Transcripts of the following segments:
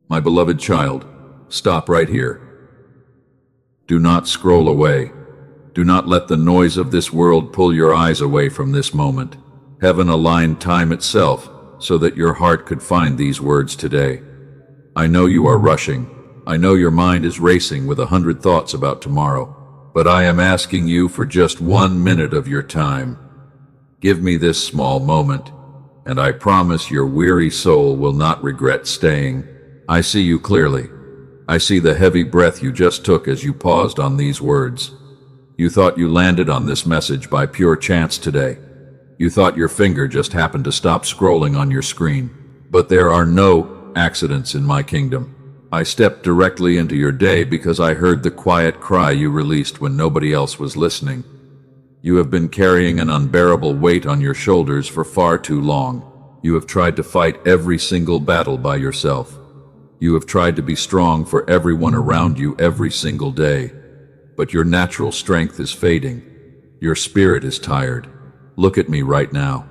My beloved child, stop right here. Do not scroll away. Do not let the noise of this world pull your eyes away from this moment. Heaven aligned time itself so that your heart could find these words today. I know you are rushing. I know your mind is racing with 100 thoughts about tomorrow. But I am asking you for just 1 minute of your time. Give me this small moment, and I promise your weary soul will not regret staying. I see you clearly. I see the heavy breath you just took as you paused on these words. You thought you landed on this message by pure chance today. You thought your finger just happened to stop scrolling on your screen. But there are no accidents in my kingdom. I stepped directly into your day because I heard the quiet cry you released when nobody else was listening. You have been carrying an unbearable weight on your shoulders for far too long. You have tried to fight every single battle by yourself. You have tried to be strong for everyone around you every single day. But your natural strength is fading. Your spirit is tired. Look at me right now.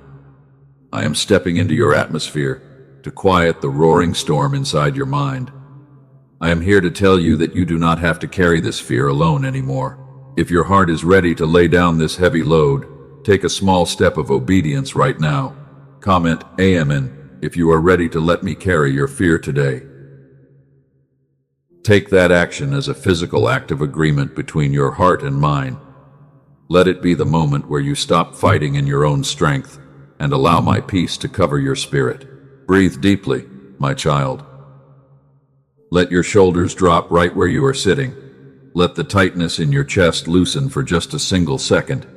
I am stepping into your atmosphere to quiet the roaring storm inside your mind. I am here to tell you that you do not have to carry this fear alone anymore. If your heart is ready to lay down this heavy load, take a small step of obedience right now. Comment Amen if you are ready to let me carry your fear today. Take that action as a physical act of agreement between your heart and mine. Let it be the moment where you stop fighting in your own strength and allow my peace to cover your spirit. Breathe deeply, my child. Let your shoulders drop right where you are sitting. Let the tightness in your chest loosen for just a single second.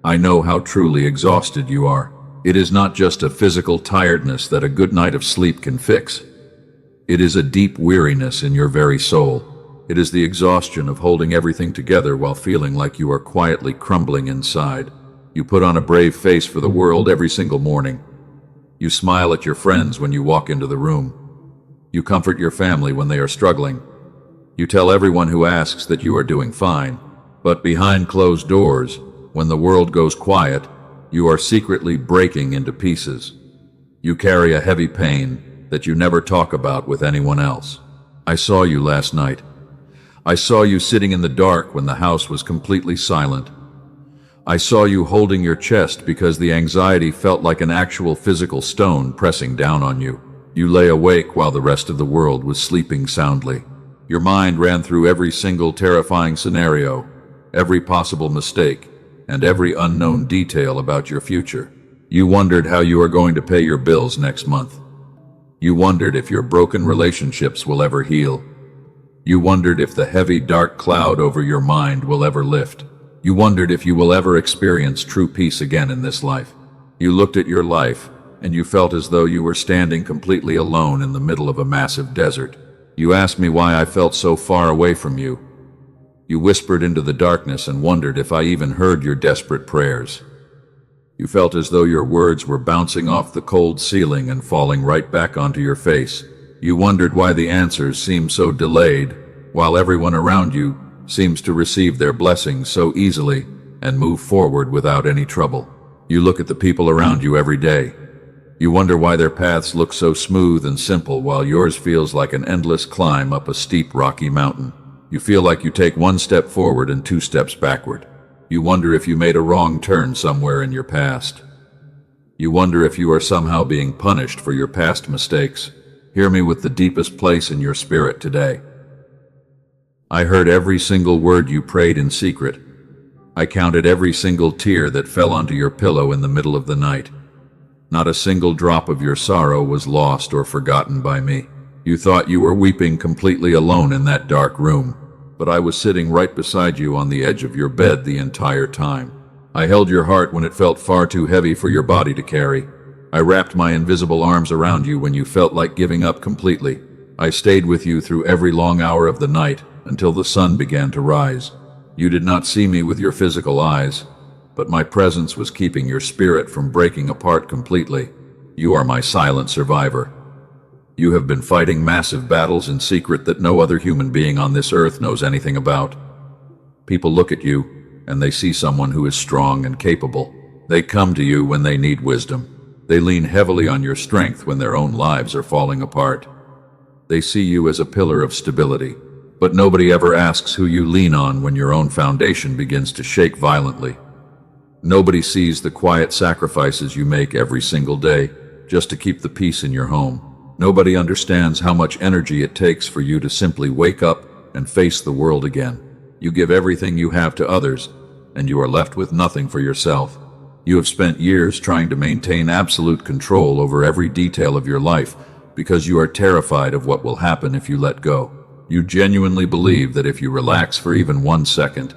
I know how truly exhausted you are. It is not just a physical tiredness that a good night of sleep can fix. It is a deep weariness in your very soul. It is the exhaustion of holding everything together while feeling like you are quietly crumbling inside. You put on a brave face for the world every single morning. You smile at your friends when you walk into the room. You comfort your family when they are struggling. You tell everyone who asks that you are doing fine. But behind closed doors, when the world goes quiet, you are secretly breaking into pieces. You carry a heavy pain that you never talk about with anyone else. I saw you last night. I saw you sitting in the dark when the house was completely silent. I saw you holding your chest because the anxiety felt like an actual physical stone pressing down on you. You lay awake while the rest of the world was sleeping soundly. Your mind ran through every single terrifying scenario, every possible mistake, and every unknown detail about your future. You wondered how you are going to pay your bills next month. You wondered if your broken relationships will ever heal. You wondered if the heavy, dark cloud over your mind will ever lift. You wondered if you will ever experience true peace again in this life. You looked at your life, and you felt as though you were standing completely alone in the middle of a massive desert. You asked me why I felt so far away from you. You whispered into the darkness and wondered if I even heard your desperate prayers. You felt as though your words were bouncing off the cold ceiling and falling right back onto your face. You wondered why the answers seemed so delayed, while everyone around you seems to receive their blessings so easily and move forward without any trouble. You look at the people around you every day. You wonder why their paths look so smooth and simple while yours feels like an endless climb up a steep rocky mountain. You feel like you take 1 step forward and 2 steps backward. You wonder if you made a wrong turn somewhere in your past. You wonder if you are somehow being punished for your past mistakes. Hear me with the deepest place in your spirit today. I heard every single word you prayed in secret. I counted every single tear that fell onto your pillow in the middle of the night. Not a single drop of your sorrow was lost or forgotten by me. You thought you were weeping completely alone in that dark room, but I was sitting right beside you on the edge of your bed the entire time. I held your heart when it felt far too heavy for your body to carry. I wrapped my invisible arms around you when you felt like giving up completely. I stayed with you through every long hour of the night until the sun began to rise. You did not see me with your physical eyes, but my presence was keeping your spirit from breaking apart completely. You are my silent survivor. You have been fighting massive battles in secret that no other human being on this earth knows anything about. People look at you, and they see someone who is strong and capable. They come to you when they need wisdom. They lean heavily on your strength when their own lives are falling apart. They see you as a pillar of stability, but nobody ever asks who you lean on when your own foundation begins to shake violently. Nobody sees the quiet sacrifices you make every single day just to keep the peace in your home. Nobody understands how much energy it takes for you to simply wake up and face the world again. You give everything you have to others, and you are left with nothing for yourself. You have spent years trying to maintain absolute control over every detail of your life because you are terrified of what will happen if you let go. You genuinely believe that if you relax for even 1 second,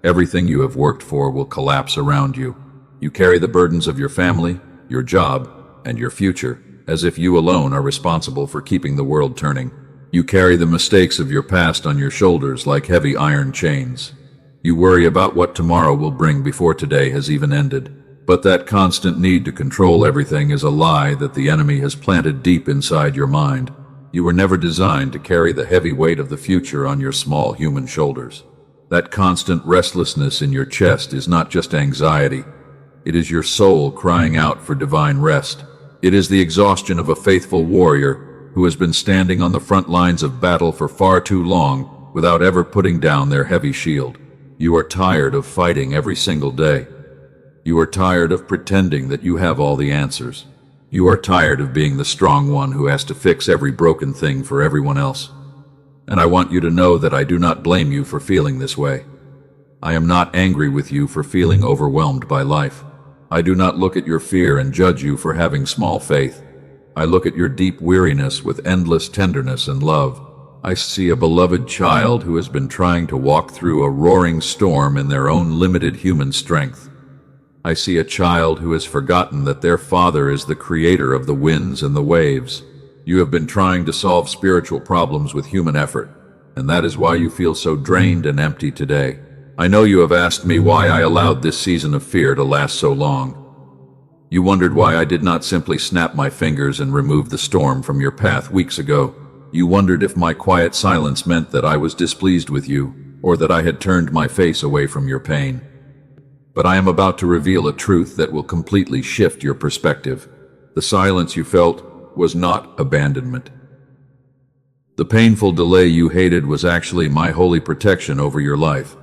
everything you have worked for will collapse around you. You carry the burdens of your family, your job, and your future, as if you alone are responsible for keeping the world turning. You carry the mistakes of your past on your shoulders like heavy iron chains. You worry about what tomorrow will bring before today has even ended. But that constant need to control everything is a lie that the enemy has planted deep inside your mind. You were never designed to carry the heavy weight of the future on your small human shoulders. That constant restlessness in your chest is not just anxiety. It is your soul crying out for divine rest. It is the exhaustion of a faithful warrior who has been standing on the front lines of battle for far too long without ever putting down their heavy shield. You are tired of fighting every single day. You are tired of pretending that you have all the answers. You are tired of being the strong one who has to fix every broken thing for everyone else. And I want you to know that I do not blame you for feeling this way. I am not angry with you for feeling overwhelmed by life. I do not look at your fear and judge you for having small faith. I look at your deep weariness with endless tenderness and love. I see a beloved child who has been trying to walk through a roaring storm in their own limited human strength. I see a child who has forgotten that their father is the creator of the winds and the waves. You have been trying to solve spiritual problems with human effort, and that is why you feel so drained and empty today. I know you have asked me why I allowed this season of fear to last so long. You wondered why I did not simply snap my fingers and remove the storm from your path weeks ago. You wondered if my quiet silence meant that I was displeased with you, or that I had turned my face away from your pain. But I am about to reveal a truth that will completely shift your perspective. The silence you felt was not abandonment. The painful delay you hated was actually my holy protection over your life.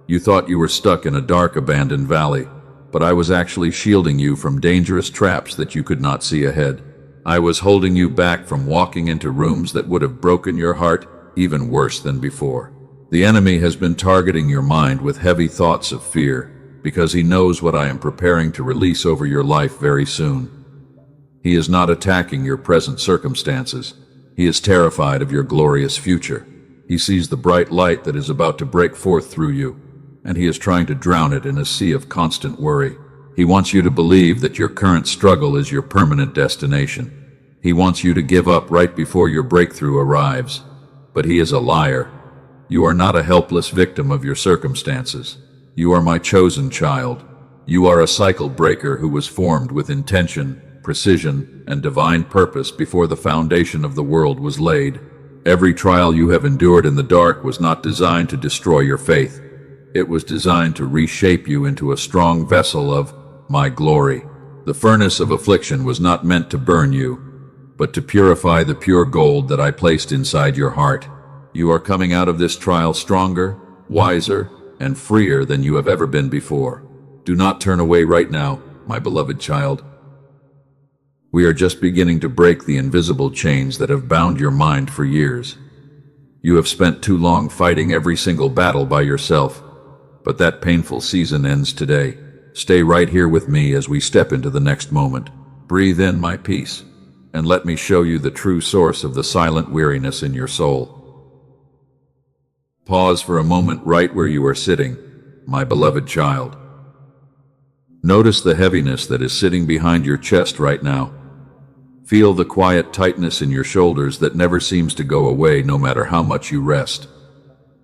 You thought you were stuck in a dark, abandoned valley, but I was actually shielding you from dangerous traps that you could not see ahead. I was holding you back from walking into rooms that would have broken your heart even worse than before. The enemy has been targeting your mind with heavy thoughts of fear, because he knows what I am preparing to release over your life very soon. He is not attacking your present circumstances. He is terrified of your glorious future. He sees the bright light that is about to break forth through you, and he is trying to drown it in a sea of constant worry. He wants you to believe that your current struggle is your permanent destination. He wants you to give up right before your breakthrough arrives. But he is a liar. You are not a helpless victim of your circumstances. You are my chosen child. You are a cycle breaker who was formed with intention, precision, and divine purpose before the foundation of the world was laid. Every trial you have endured in the dark was not designed to destroy your faith. It was designed to reshape you into a strong vessel of my glory. The furnace of affliction was not meant to burn you, but to purify the pure gold that I placed inside your heart. You are coming out of this trial stronger, wiser, and freer than you have ever been before. Do not turn away right now, my beloved child. We are just beginning to break the invisible chains that have bound your mind for years. You have spent too long fighting every single battle by yourself, but that painful season ends today. Stay right here with me as we step into the next moment. Breathe in my peace, and let me show you the true source of the silent weariness in your soul. Pause for a moment right where you are sitting, my beloved child. Notice the heaviness that is sitting behind your chest right now. Feel the quiet tightness in your shoulders that never seems to go away no matter how much you rest.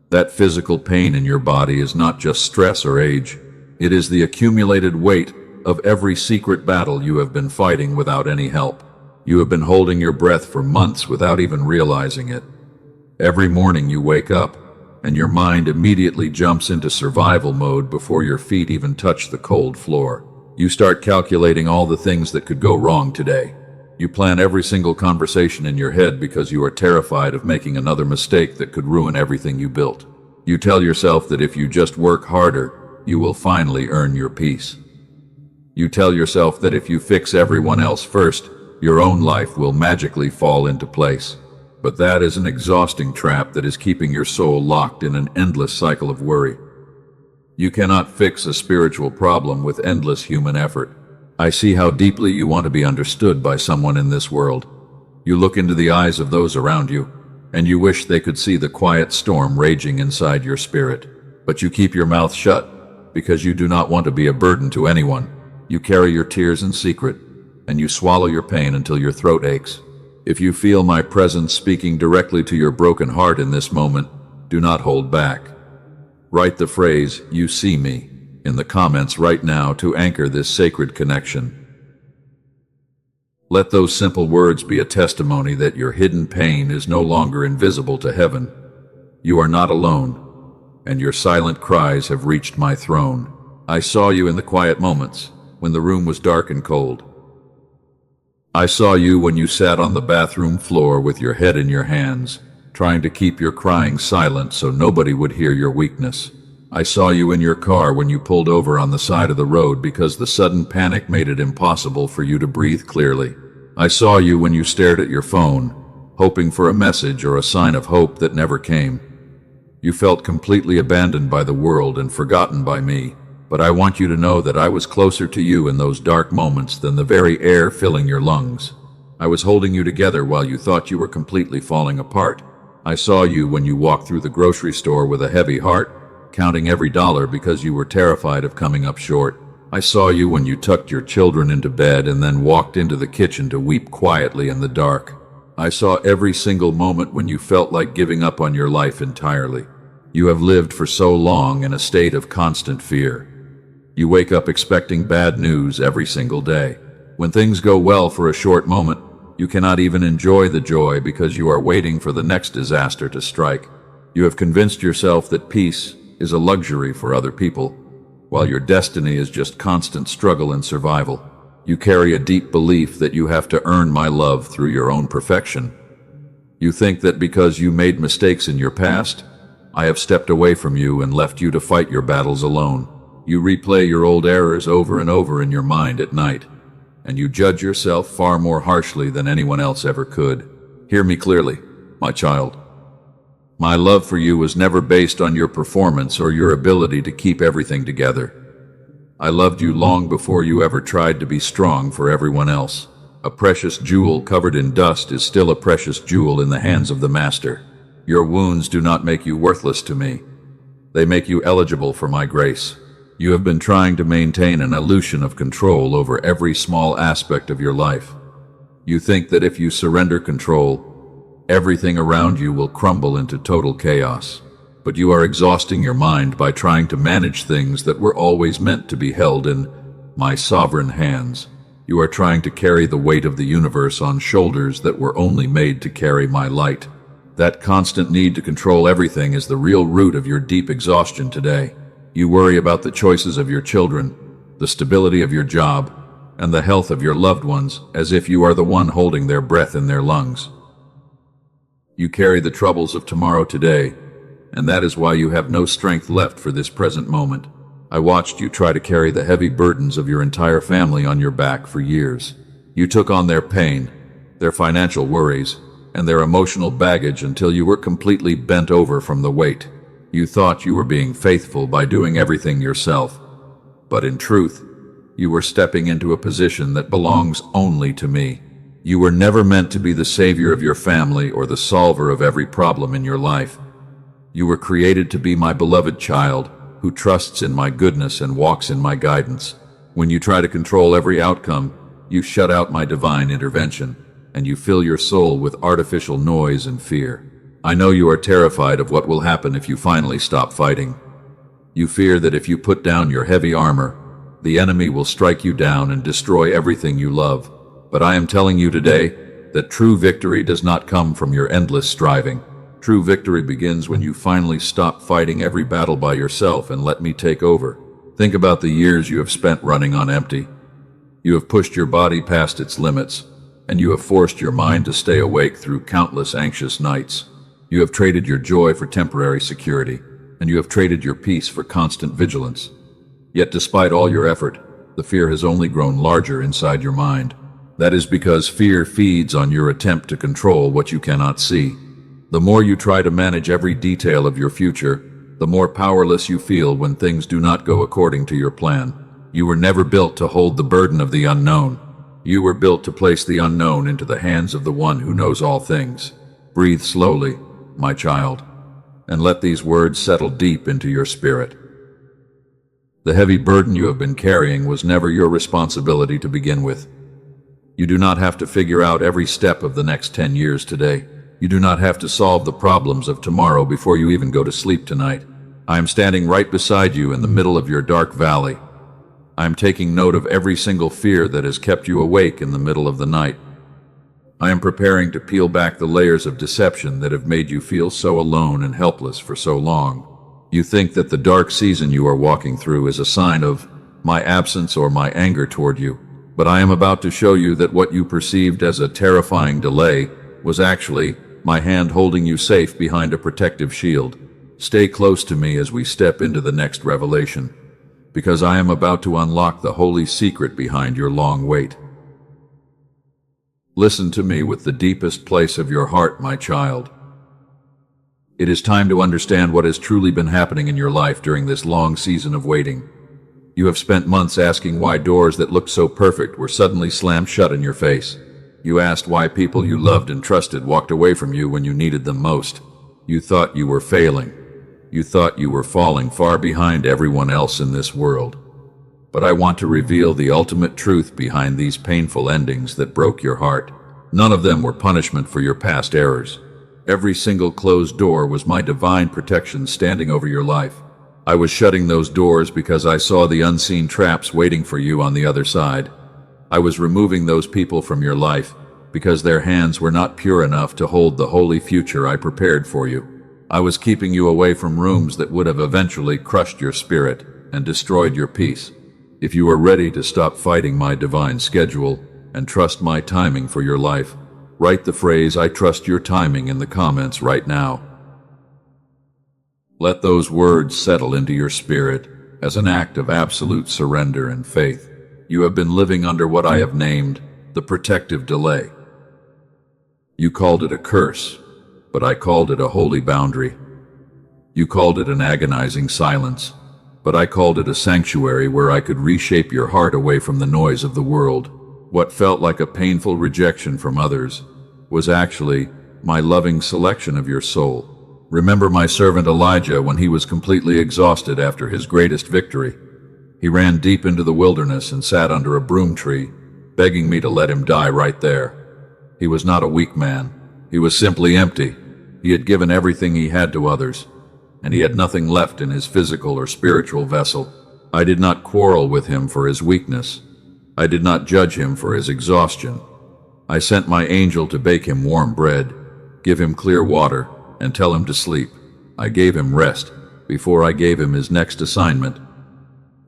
That physical pain in your body is not just stress or age. It is the accumulated weight of every secret battle you have been fighting without any help. You have been holding your breath for months without even realizing it. Every morning you wake up, and your mind immediately jumps into survival mode before your feet even touch the cold floor. You start calculating all the things that could go wrong today. You plan every single conversation in your head because you are terrified of making another mistake that could ruin everything you built. You tell yourself that if you just work harder, you will finally earn your peace. You tell yourself that if you fix everyone else first, your own life will magically fall into place. But that is an exhausting trap that is keeping your soul locked in an endless cycle of worry. You cannot fix a spiritual problem with endless human effort. I see how deeply you want to be understood by someone in this world. You look into the eyes of those around you, and you wish they could see the quiet storm raging inside your spirit. But you keep your mouth shut because you do not want to be a burden to anyone. You carry your tears in secret, and you swallow your pain until your throat aches. If you feel my presence speaking directly to your broken heart in this moment, do not hold back. Write the phrase, "You see me," in the comments right now to anchor this sacred connection. Let those simple words be a testimony that your hidden pain is no longer invisible to heaven. You are not alone, and your silent cries have reached my throne. I saw you in the quiet moments, when the room was dark and cold. I saw you when you sat on the bathroom floor with your head in your hands, trying to keep your crying silent so nobody would hear your weakness. I saw you in your car when you pulled over on the side of the road because the sudden panic made it impossible for you to breathe clearly. I saw you when you stared at your phone, hoping for a message or a sign of hope that never came. You felt completely abandoned by the world and forgotten by me, but I want you to know that I was closer to you in those dark moments than the very air filling your lungs. I was holding you together while you thought you were completely falling apart. I saw you when you walked through the grocery store with a heavy heart, counting every dollar because you were terrified of coming up short. I saw you when you tucked your children into bed and then walked into the kitchen to weep quietly in the dark. I saw every single moment when you felt like giving up on your life entirely. You have lived for so long in a state of constant fear. You wake up expecting bad news every single day. When things go well for a short moment, you cannot even enjoy the joy because you are waiting for the next disaster to strike. You have convinced yourself that peace is a luxury for other people, while your destiny is just constant struggle and survival. You carry a deep belief that you have to earn my love through your own perfection. You think that because you made mistakes in your past, I have stepped away from you and left you to fight your battles alone. You replay your old errors over and over in your mind at night, and you judge yourself far more harshly than anyone else ever could. Hear me clearly, my child. My love for you was never based on your performance or your ability to keep everything together. I loved you long before you ever tried to be strong for everyone else. A precious jewel covered in dust is still a precious jewel in the hands of the master. Your wounds do not make you worthless to me. They make you eligible for my grace. You have been trying to maintain an illusion of control over every small aspect of your life. You think that if you surrender control, everything around you will crumble into total chaos. But you are exhausting your mind by trying to manage things that were always meant to be held in my sovereign hands. You are trying to carry the weight of the universe on shoulders that were only made to carry my light. That constant need to control everything is the real root of your deep exhaustion today. You worry about the choices of your children, the stability of your job, and the health of your loved ones as if you are the one holding their breath in their lungs. You carry the troubles of tomorrow today, and that is why you have no strength left for this present moment. I watched you try to carry the heavy burdens of your entire family on your back for years. You took on their pain, their financial worries, and their emotional baggage until you were completely bent over from the weight. You thought you were being faithful by doing everything yourself, but in truth, you were stepping into a position that belongs only to me. You were never meant to be the savior of your family or the solver of every problem in your life. You were created to be my beloved child who trusts in my goodness and walks in my guidance. When you try to control every outcome, you shut out my divine intervention, and you fill your soul with artificial noise and fear. I know you are terrified of what will happen if you finally stop fighting. You fear that if you put down your heavy armor, the enemy will strike you down and destroy everything you love. But I am telling you today that true victory does not come from your endless striving. True victory begins when you finally stop fighting every battle by yourself and let me take over. Think about the years you have spent running on empty. You have pushed your body past its limits, and you have forced your mind to stay awake through countless anxious nights. You have traded your joy for temporary security, and you have traded your peace for constant vigilance. Yet despite all your effort, the fear has only grown larger inside your mind. That is because fear feeds on your attempt to control what you cannot see. The more you try to manage every detail of your future, the more powerless you feel when things do not go according to your plan. You were never built to hold the burden of the unknown. You were built to place the unknown into the hands of the one who knows all things. Breathe slowly, my child, and let these words settle deep into your spirit. The heavy burden you have been carrying was never your responsibility to begin with. You do not have to figure out every step of the next 10 years today. You do not have to solve the problems of tomorrow before you even go to sleep tonight. I am standing right beside you in the middle of your dark valley. I am taking note of every single fear that has kept you awake in the middle of the night. I am preparing to peel back the layers of deception that have made you feel so alone and helpless for so long. You think that the dark season you are walking through is a sign of my absence or my anger toward you, but I am about to show you that what you perceived as a terrifying delay was actually my hand holding you safe behind a protective shield. Stay close to me as we step into the next revelation, because I am about to unlock the holy secret behind your long wait. Listen to me with the deepest place of your heart, my child. It is time to understand what has truly been happening in your life during this long season of waiting. You have spent months asking why doors that looked so perfect were suddenly slammed shut in your face. You asked why people you loved and trusted walked away from you when you needed them most. You thought you were failing. You thought you were falling far behind everyone else in this world. But I want to reveal the ultimate truth behind these painful endings that broke your heart. None of them were punishment for your past errors. Every single closed door was my divine protection standing over your life. I was shutting those doors because I saw the unseen traps waiting for you on the other side. I was removing those people from your life because their hands were not pure enough to hold the holy future I prepared for you. I was keeping you away from rooms that would have eventually crushed your spirit and destroyed your peace. If you are ready to stop fighting my divine schedule and trust my timing for your life, write the phrase "I trust your timing" in the comments right now. Let those words settle into your spirit as an act of absolute surrender and faith. You have been living under what I have named the protective delay. You called it a curse, but I called it a holy boundary. You called it an agonizing silence, but I called it a sanctuary where I could reshape your heart away from the noise of the world. What felt like a painful rejection from others was actually my loving selection of your soul. Remember my servant Elijah when he was completely exhausted after his greatest victory. He ran deep into the wilderness and sat under a broom tree, begging me to let him die right there. He was not a weak man. He was simply empty. He had given everything he had to others, and he had nothing left in his physical or spiritual vessel. I did not quarrel with him for his weakness. I did not judge him for his exhaustion. I sent my angel to bake him warm bread, give him clear water, and tell him to sleep. I gave him rest before I gave him his next assignment.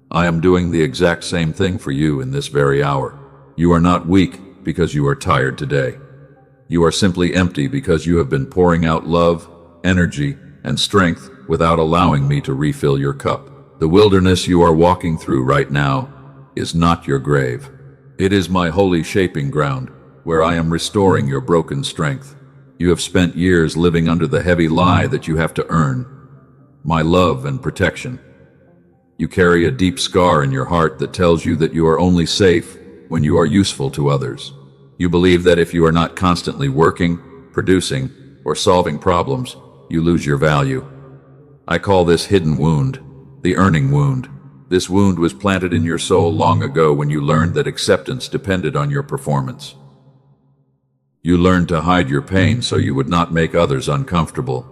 I am doing the exact same thing for you in this very hour. You are not weak because you are tired today. You are simply empty because you have been pouring out love, energy, and strength without allowing me to refill your cup. The wilderness you are walking through right now is not your grave. It is my holy shaping ground, where I am restoring your broken strength. You have spent years living under the heavy lie that you have to earn my love and protection. You carry a deep scar in your heart that tells you that you are only safe when you are useful to others. You believe that if you are not constantly working, producing, or solving problems, you lose your value. I call this hidden wound, the earning wound. This wound was planted in your soul long ago when you learned that acceptance depended on your performance. You learned to hide your pain so you would not make others uncomfortable.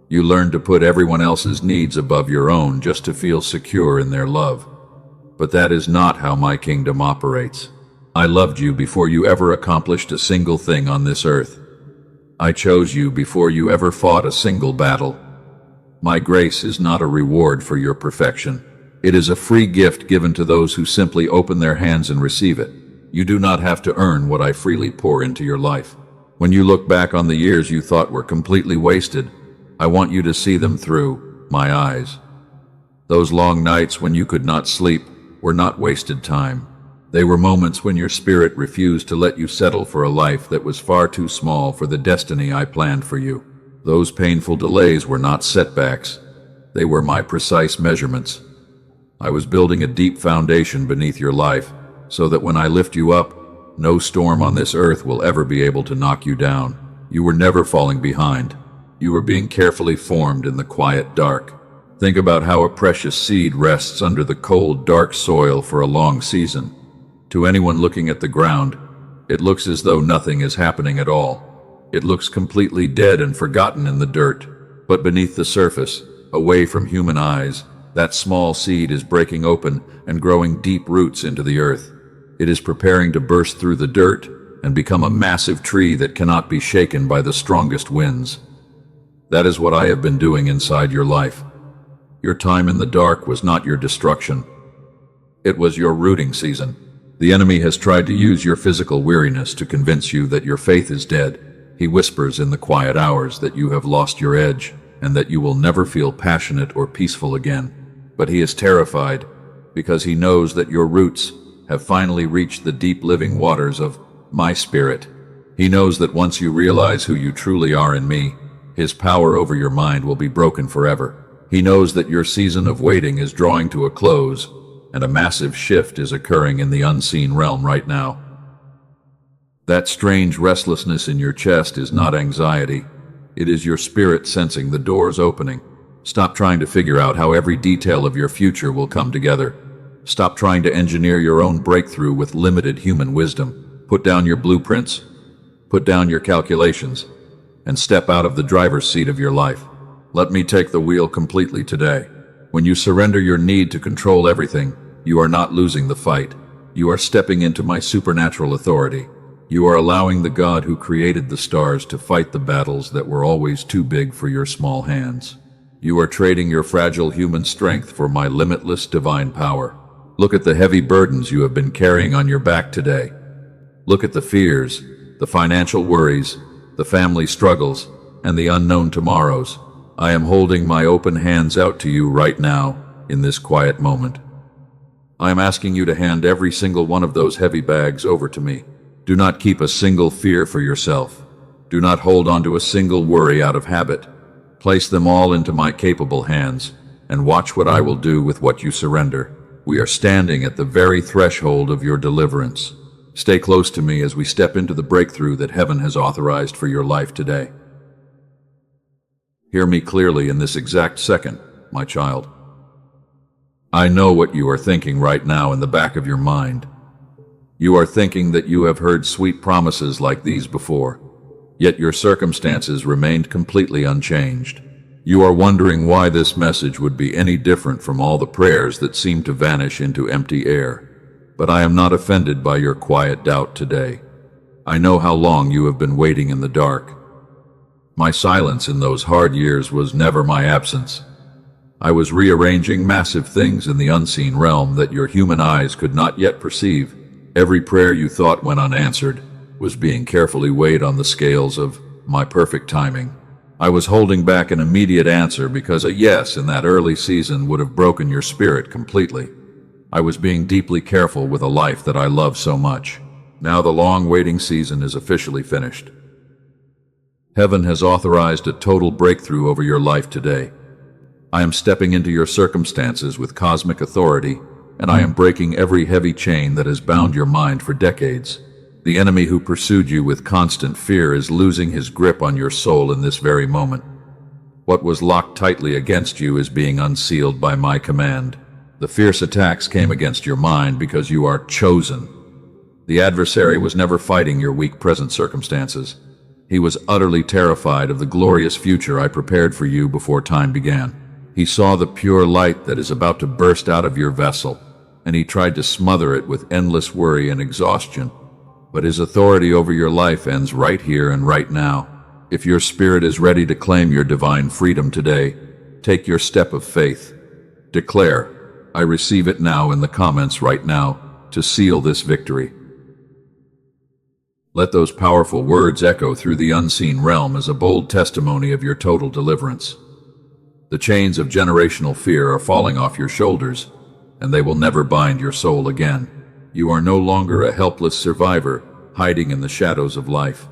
You learned to put everyone else's needs above your own just to feel secure in their love. But that is not how my kingdom operates. I loved you before you ever accomplished a single thing on this earth. I chose you before you ever fought a single battle. My grace is not a reward for your perfection. It is a free gift given to those who simply open their hands and receive it. You do not have to earn what I freely pour into your life. When you look back on the years you thought were completely wasted, I want you to see them through my eyes. Those long nights when you could not sleep were not wasted time. They were moments when your spirit refused to let you settle for a life that was far too small for the destiny I planned for you. Those painful delays were not setbacks. They were my precise measurements. I was building a deep foundation beneath your life, so that when I lift you up, no storm on this earth will ever be able to knock you down. You were never falling behind. You were being carefully formed in the quiet dark. Think about how a precious seed rests under the cold, dark soil for a long season. To anyone looking at the ground, it looks as though nothing is happening at all. It looks completely dead and forgotten in the dirt. But beneath the surface, away from human eyes, that small seed is breaking open and growing deep roots into the earth. It is preparing to burst through the dirt and become a massive tree that cannot be shaken by the strongest winds. That is what I have been doing inside your life. Your time in the dark was not your destruction. It was your rooting season. The enemy has tried to use your physical weariness to convince you that your faith is dead. He whispers in the quiet hours that you have lost your edge and that you will never feel passionate or peaceful again. But he is terrified because he knows that your roots have finally reached the deep living waters of my spirit. He knows that once you realize who you truly are in me, his power over your mind will be broken forever. He knows that your season of waiting is drawing to a close, and a massive shift is occurring in the unseen realm right now. That strange restlessness in your chest is not anxiety. It is your spirit sensing the doors opening. Stop trying to figure out how every detail of your future will come together. Stop trying to engineer your own breakthrough with limited human wisdom. Put down your blueprints, put down your calculations, and step out of the driver's seat of your life. Let me take the wheel completely today. When you surrender your need to control everything, you are not losing the fight. You are stepping into my supernatural authority. You are allowing the God who created the stars to fight the battles that were always too big for your small hands. You are trading your fragile human strength for my limitless divine power. Look at the heavy burdens you have been carrying on your back today. Look at the fears, the financial worries, the family struggles, and the unknown tomorrows. I am holding my open hands out to you right now, in this quiet moment. I am asking you to hand every single one of those heavy bags over to me. Do not keep a single fear for yourself. Do not hold on to a single worry out of habit. Place them all into my capable hands, and watch what I will do with what you surrender. We are standing at the very threshold of your deliverance. Stay close to me as we step into the breakthrough that heaven has authorized for your life today. Hear me clearly in this exact second, my child. I know what you are thinking right now in the back of your mind. You are thinking that you have heard sweet promises like these before, yet your circumstances remained completely unchanged. You are wondering why this message would be any different from all the prayers that seem to vanish into empty air. But I am not offended by your quiet doubt today. I know how long you have been waiting in the dark. My silence in those hard years was never my absence. I was rearranging massive things in the unseen realm that your human eyes could not yet perceive. Every prayer you thought went unanswered was being carefully weighed on the scales of my perfect timing. I was holding back an immediate answer because a yes in that early season would have broken your spirit completely. I was being deeply careful with a life that I love so much. Now the long waiting season is officially finished. Heaven has authorized a total breakthrough over your life today. I am stepping into your circumstances with cosmic authority, and I am breaking every heavy chain that has bound your mind for decades. The enemy who pursued you with constant fear is losing his grip on your soul in this very moment. What was locked tightly against you is being unsealed by my command. The fierce attacks came against your mind because you are chosen. The adversary was never fighting your weak present circumstances. He was utterly terrified of the glorious future I prepared for you before time began. He saw the pure light that is about to burst out of your vessel, and he tried to smother it with endless worry and exhaustion. But his authority over your life ends right here and right now. If your spirit is ready to claim your divine freedom today, take your step of faith. Declare, I receive it now in the comments right now to seal this victory. Let those powerful words echo through the unseen realm as a bold testimony of your total deliverance. The chains of generational fear are falling off your shoulders, and they will never bind your soul again. You are no longer a helpless survivor hiding in the shadows of life.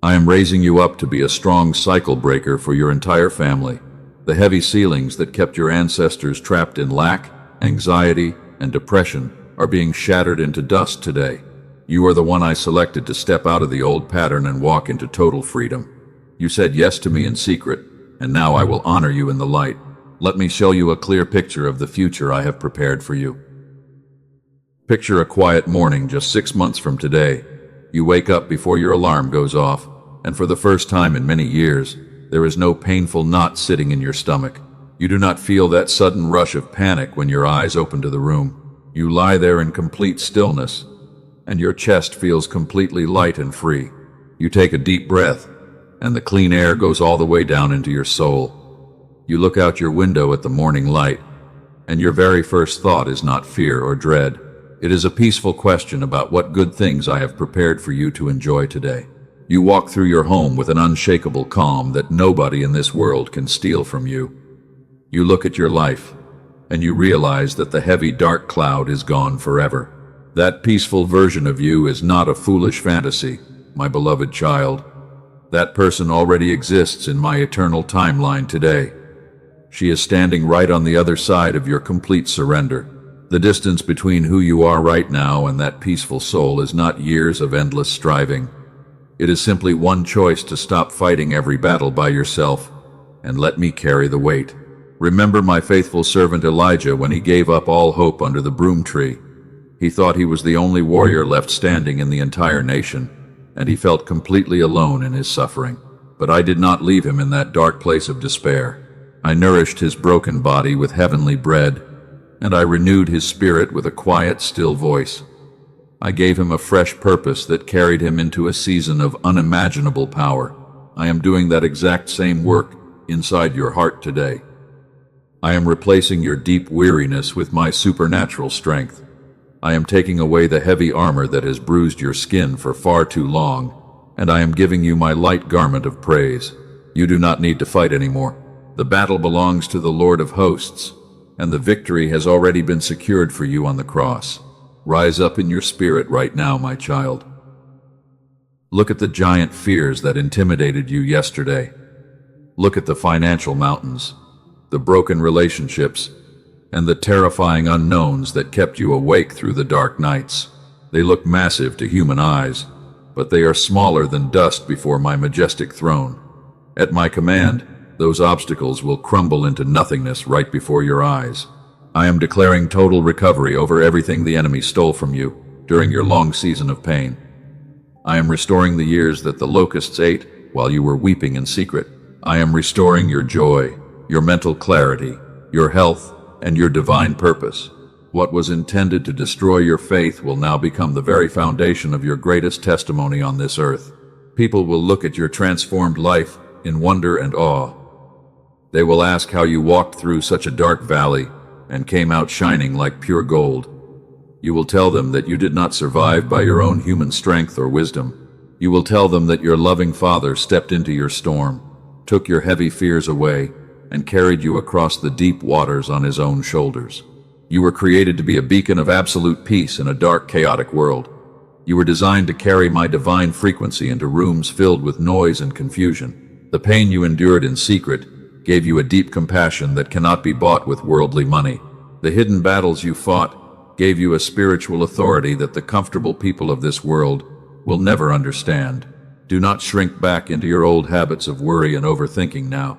I am raising you up to be a strong cycle breaker for your entire family. The heavy ceilings that kept your ancestors trapped in lack, anxiety, and depression are being shattered into dust today. You are the one I selected to step out of the old pattern and walk into total freedom. You said yes to me in secret, and now I will honor you in the light. Let me show you a clear picture of the future I have prepared for you. Picture a quiet morning just 6 months from today. You wake up before your alarm goes off, and for the first time in many years, there is no painful knot sitting in your stomach. You do not feel that sudden rush of panic when your eyes open to the room. You lie there in complete stillness, and your chest feels completely light and free. You take a deep breath, and the clean air goes all the way down into your soul. You look out your window at the morning light, and your very first thought is not fear or dread. It is a peaceful question about what good things I have prepared for you to enjoy today. You walk through your home with an unshakable calm that nobody in this world can steal from you. You look at your life, and you realize that the heavy dark cloud is gone forever. That peaceful version of you is not a foolish fantasy, my beloved child. That person already exists in my eternal timeline today. She is standing right on the other side of your complete surrender. The distance between who you are right now and that peaceful soul is not years of endless striving. It is simply one choice to stop fighting every battle by yourself and let me carry the weight. Remember my faithful servant Elijah when he gave up all hope under the broom tree. He thought he was the only warrior left standing in the entire nation, and he felt completely alone in his suffering. But I did not leave him in that dark place of despair. I nourished his broken body with heavenly bread, and I renewed his spirit with a quiet, still voice. I gave him a fresh purpose that carried him into a season of unimaginable power. I am doing that exact same work inside your heart today. I am replacing your deep weariness with my supernatural strength. I am taking away the heavy armor that has bruised your skin for far too long, and I am giving you my light garment of praise. You do not need to fight anymore. The battle belongs to the Lord of hosts, and the victory has already been secured for you on the cross. Rise up in your spirit right now, my child. Look at the giant fears that intimidated you yesterday. Look at the financial mountains, the broken relationships, and the terrifying unknowns that kept you awake through the dark nights. They look massive to human eyes, but they are smaller than dust before my majestic throne. At my command, those obstacles will crumble into nothingness right before your eyes. I am declaring total recovery over everything the enemy stole from you during your long season of pain. I am restoring the years that the locusts ate while you were weeping in secret. I am restoring your joy, your mental clarity, your health, and your divine purpose. What was intended to destroy your faith will now become the very foundation of your greatest testimony on this earth. People will look at your transformed life in wonder and awe. They will ask how you walked through such a dark valley and came out shining like pure gold. You will tell them that you did not survive by your own human strength or wisdom. You will tell them that your loving Father stepped into your storm, took your heavy fears away, and carried you across the deep waters on his own shoulders. You were created to be a beacon of absolute peace in a dark, chaotic world. You were designed to carry my divine frequency into rooms filled with noise and confusion. The pain you endured in secret gave you a deep compassion that cannot be bought with worldly money. The hidden battles you fought gave you a spiritual authority that the comfortable people of this world will never understand. Do not shrink back into your old habits of worry and overthinking now.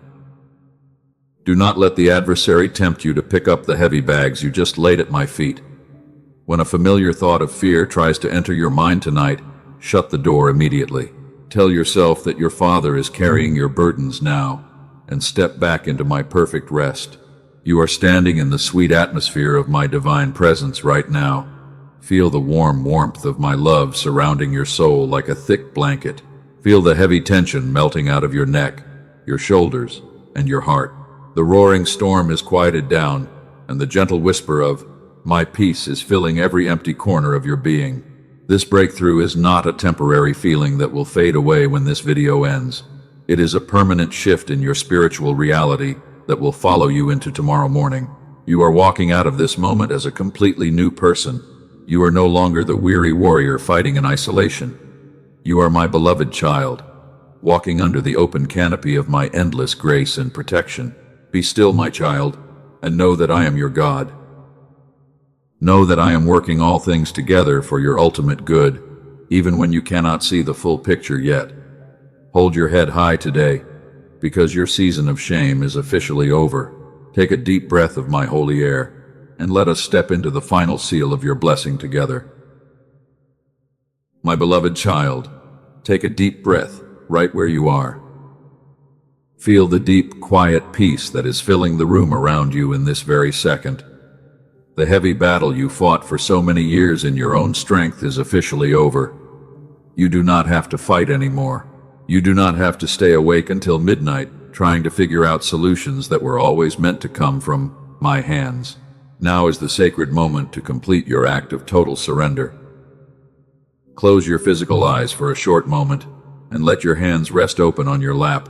Do not let the adversary tempt you to pick up the heavy bags you just laid at my feet. When a familiar thought of fear tries to enter your mind tonight, shut the door immediately. Tell yourself that your Father is carrying your burdens now, and step back into my perfect rest. You are standing in the sweet atmosphere of my divine presence right now. Feel the warm warmth of my love surrounding your soul like a thick blanket. Feel the heavy tension melting out of your neck, your shoulders, and your heart. The roaring storm is quieted down, and the gentle whisper of my peace is filling every empty corner of your being. This breakthrough is not a temporary feeling that will fade away when this video ends. It is a permanent shift in your spiritual reality that will follow you into tomorrow morning. You are walking out of this moment as a completely new person. You are no longer the weary warrior fighting in isolation. You are my beloved child, walking under the open canopy of my endless grace and protection. Be still, my child, and know that I am your God. Know that I am working all things together for your ultimate good, even when you cannot see the full picture yet. Hold your head high today, because your season of shame is officially over. Take a deep breath of my holy air, and let us step into the final seal of your blessing together. My beloved child, take a deep breath right where you are. Feel the deep, quiet peace that is filling the room around you in this very second. The heavy battle you fought for so many years in your own strength is officially over. You do not have to fight anymore. You do not have to stay awake until midnight trying to figure out solutions that were always meant to come from my hands. Now is the sacred moment to complete your act of total surrender. Close your physical eyes for a short moment and let your hands rest open on your lap.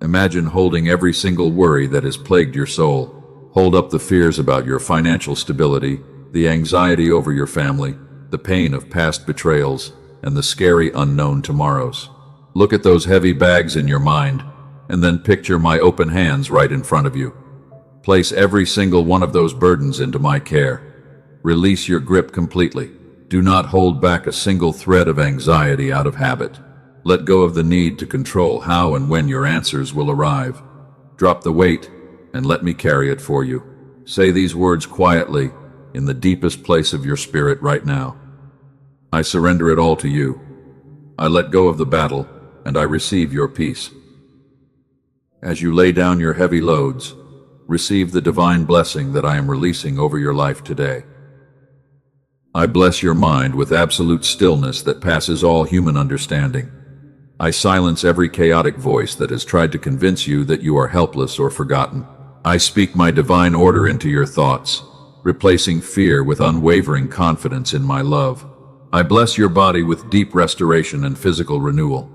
Imagine holding every single worry that has plagued your soul. Hold up the fears about your financial stability, the anxiety over your family, the pain of past betrayals, and the scary unknown tomorrows. Look at those heavy bags in your mind, and then picture my open hands right in front of you. Place every single one of those burdens into my care. Release your grip completely. Do not hold back a single thread of anxiety out of habit. Let go of the need to control how and when your answers will arrive. Drop the weight and let me carry it for you. Say these words quietly in the deepest place of your spirit right now. I surrender it all to you. I let go of the battle and I receive your peace. As you lay down your heavy loads, receive the divine blessing that I am releasing over your life today. I bless your mind with absolute stillness that passes all human understanding. I silence every chaotic voice that has tried to convince you that you are helpless or forgotten. I speak my divine order into your thoughts, replacing fear with unwavering confidence in my love. I bless your body with deep restoration and physical renewal.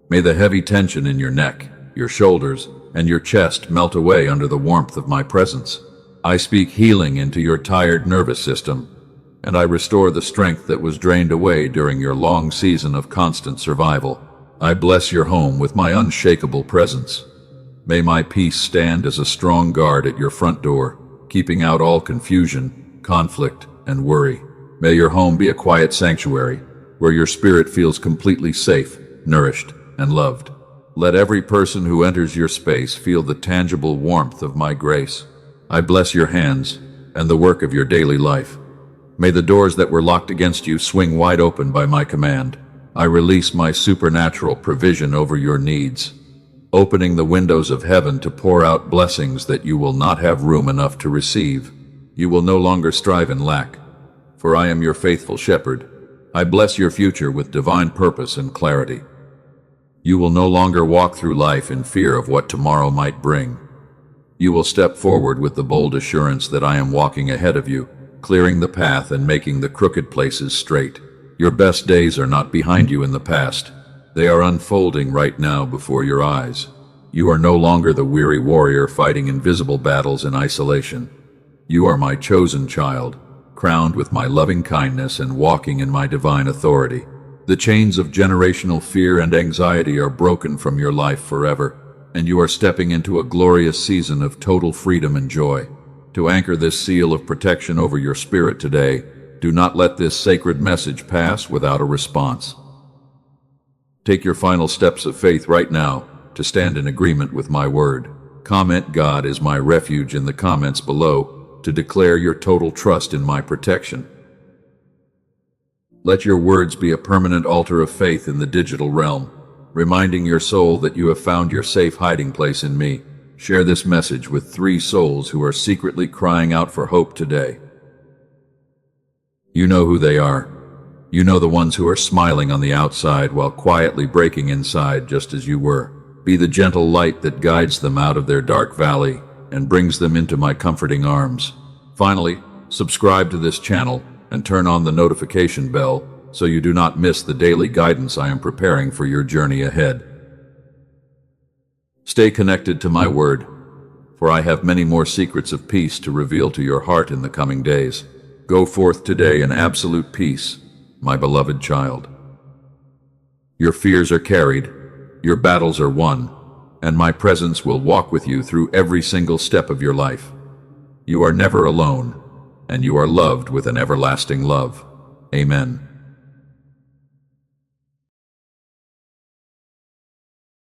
May the heavy tension in your neck, your shoulders, and your chest melt away under the warmth of my presence. I speak healing into your tired nervous system, and I restore the strength that was drained away during your long season of constant survival. I bless your home with my unshakable presence. May my peace stand as a strong guard at your front door, keeping out all confusion, conflict, and worry. May your home be a quiet sanctuary, where your spirit feels completely safe, nourished, and loved. Let every person who enters your space feel the tangible warmth of my grace. I bless your hands and the work of your daily life. May the doors that were locked against you swing wide open by my command. I release my supernatural provision over your needs, opening the windows of heaven to pour out blessings that you will not have room enough to receive. You will no longer strive in lack, for I am your faithful shepherd. I bless your future with divine purpose and clarity. You will no longer walk through life in fear of what tomorrow might bring. You will step forward with the bold assurance that I am walking ahead of you, clearing the path and making the crooked places straight. Your best days are not behind you in the past. They are unfolding right now before your eyes. You are no longer the weary warrior fighting invisible battles in isolation. You are my chosen child, crowned with my loving kindness and walking in my divine authority. The chains of generational fear and anxiety are broken from your life forever, and you are stepping into a glorious season of total freedom and joy. To anchor this seal of protection over your spirit today, do not let this sacred message pass without a response. Take your final steps of faith right now to stand in agreement with my word. Comment "God is my refuge" in the comments below to declare your total trust in my protection. Let your words be a permanent altar of faith in the digital realm, reminding your soul that you have found your safe hiding place in me. Share this message with 3 souls who are secretly crying out for hope today. You know who they are. You know the ones who are smiling on the outside while quietly breaking inside just as you were. Be the gentle light that guides them out of their dark valley and brings them into my comforting arms. Finally, subscribe to this channel and turn on the notification bell so you do not miss the daily guidance I am preparing for your journey ahead. Stay connected to my word, for I have many more secrets of peace to reveal to your heart in the coming days. Go forth today in absolute peace, my beloved child. Your fears are carried, your battles are won, and my presence will walk with you through every single step of your life. You are never alone, and you are loved with an everlasting love. Amen.